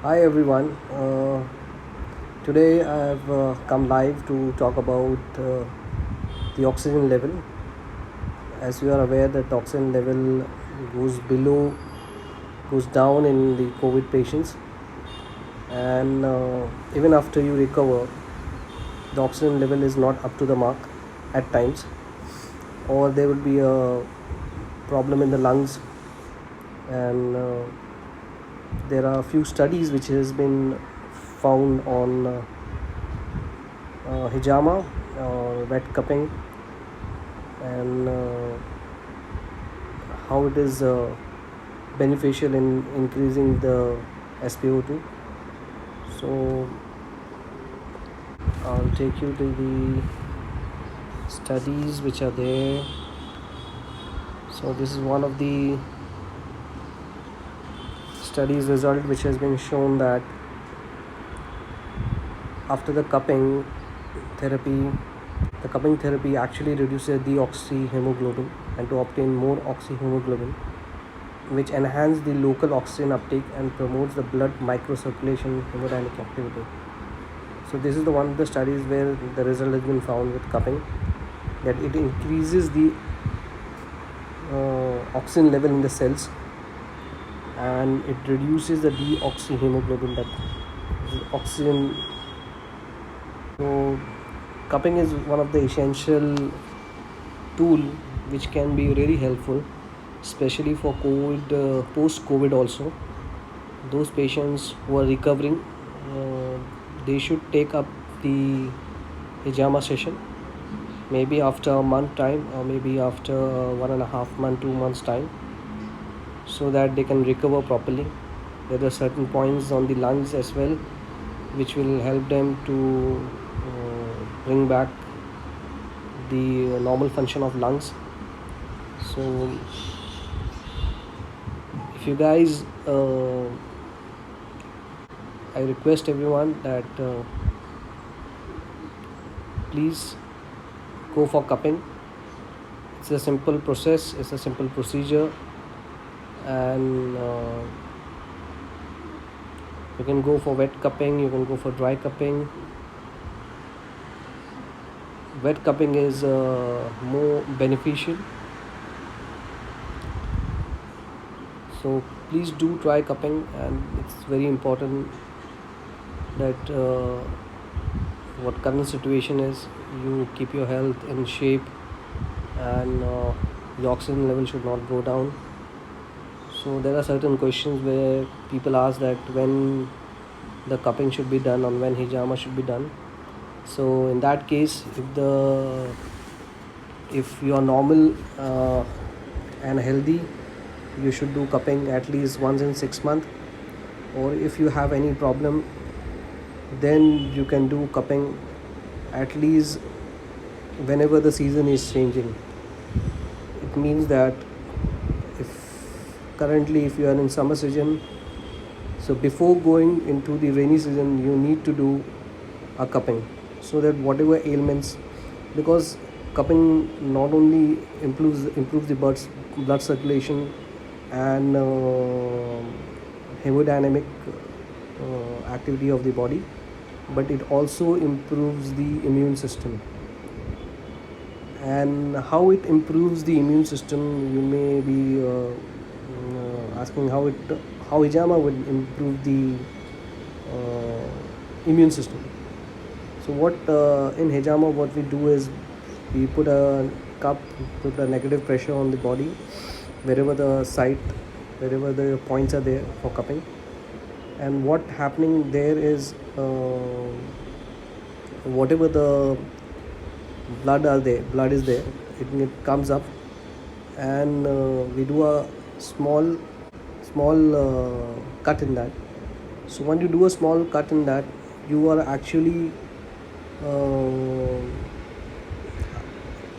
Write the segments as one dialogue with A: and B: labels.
A: Hi everyone. Today I have come live to talk about the oxygen level. As you are aware, that oxygen level goes below, goes down in the COVID patients, and even after you recover, the oxygen level is not up to the mark at times, or there will be a problem in the lungs, and there are a few studies which has been found on hijama or wet cupping, and how it is beneficial in increasing the SpO2. So I'll take you to the studies which are there. So this is one of the studies result which has been shown that after the cupping therapy, the cupping therapy actually reduces the oxyhemoglobin, and to obtain more oxyhemoglobin, which enhance the local oxygen uptake and promotes the blood microcirculation hemodynamic activity. So this is the one of the studies where the result has been found with cupping, that it increases the oxygen level in the cells, and it reduces the deoxyhemoglobin, that oxygen. So cupping is one of the essential tool which can be really helpful, especially for COVID, post-COVID also. Those patients who are recovering, they should take up the hijama session, maybe after a month time, or maybe after 1.5 month, 2 months time, so that they can recover properly. There are certain points on the lungs as well, which will help them to bring back the normal function of lungs. So if you guys, I request everyone that please go for cupping. It's a simple process, it's a simple procedure, and you can go for wet cupping, you can go for dry cupping. Wet cupping is more beneficial, so please do try cupping, and it's very important that what current situation is, you keep your health in shape, and the oxygen level should not go down. So there are certain questions where people ask that when the cupping should be done, or when hijama should be done. So in that case, if you are normal and healthy, you should do cupping at least once in 6 months. Or if you have any problem, then you can do cupping at least whenever the season is changing. It means that if you are in summer season, so before going into the rainy season, you need to do a cupping, so that whatever ailments, because cupping not only improves the blood circulation and hemodynamic activity of the body, but it also improves the immune system. And how it improves the immune system, you may be asking how hijama would improve the immune system. So what in hijama, what we do is we put a cup, put a negative pressure on the body, wherever the points are there for cupping. And what happening there is, whatever the blood is there, it comes up, and we do a small cut in that. So when you do a small cut in that, you are actually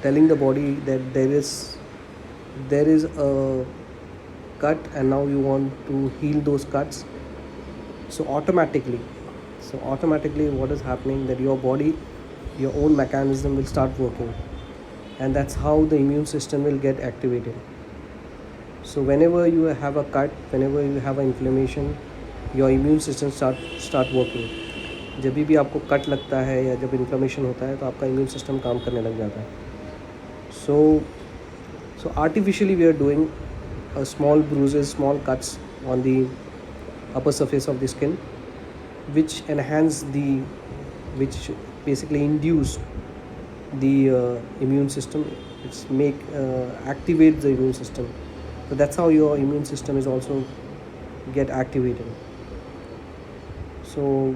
A: telling the body that there is a cut, and now you want to heal those cuts. So automatically what is happening, that your body, your own mechanism will start working, and that's how the immune system will get activated. So whenever you have a cut, whenever you have an inflammation, your immune system start working. जब भी आपको cut लगता है या जब inflammation होता है तो आपका इम्यून सिस्टम काम करने लग जाता है. So artificially we are doing small bruises, small cuts on the upper surface of the skin, which which basically induce the immune system. It's activate the immune system. So that's how your immune system is also get activated. So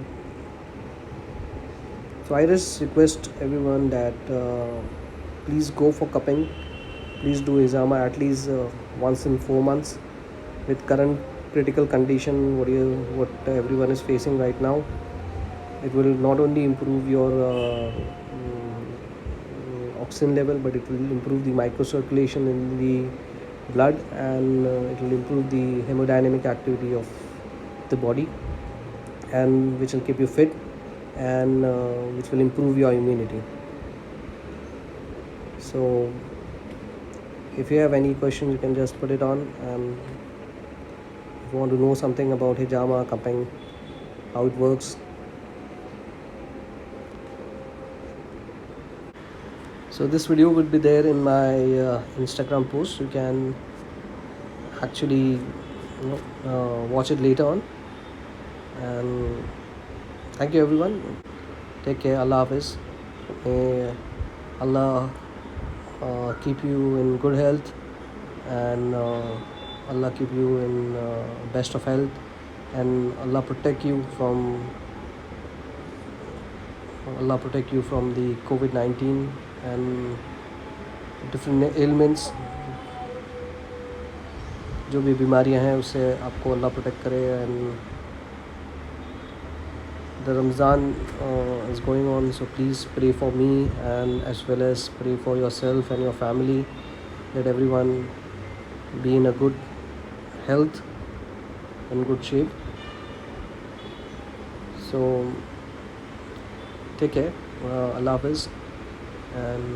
A: I just request everyone that please go for cupping. Please do hijama at least once in 4 months. With current critical condition what everyone is facing right now, it will not only improve your oxygen level, but it will improve the microcirculation in the blood, and it will improve the hemodynamic activity of the body, and which will keep you fit, and which will improve your immunity. So if you have any questions, you can just put it on. And if you want to know something about hijama, cupping, how it works, so this video would be there in my Instagram post. You can actually watch it later on. And thank you everyone. Take care. Allah Hafiz. May Allah keep you in good health, and Allah keep you in best of health, and Allah protect you from the COVID-19 and different ailments. जो भी बीमारियां हैं उससे आपको अल्लाह protect करे. And the Ramzan is going on, so please pray for me, and as well as pray for yourself and your family, that everyone be in a good health and good shape. So take care. Allah Hafiz, and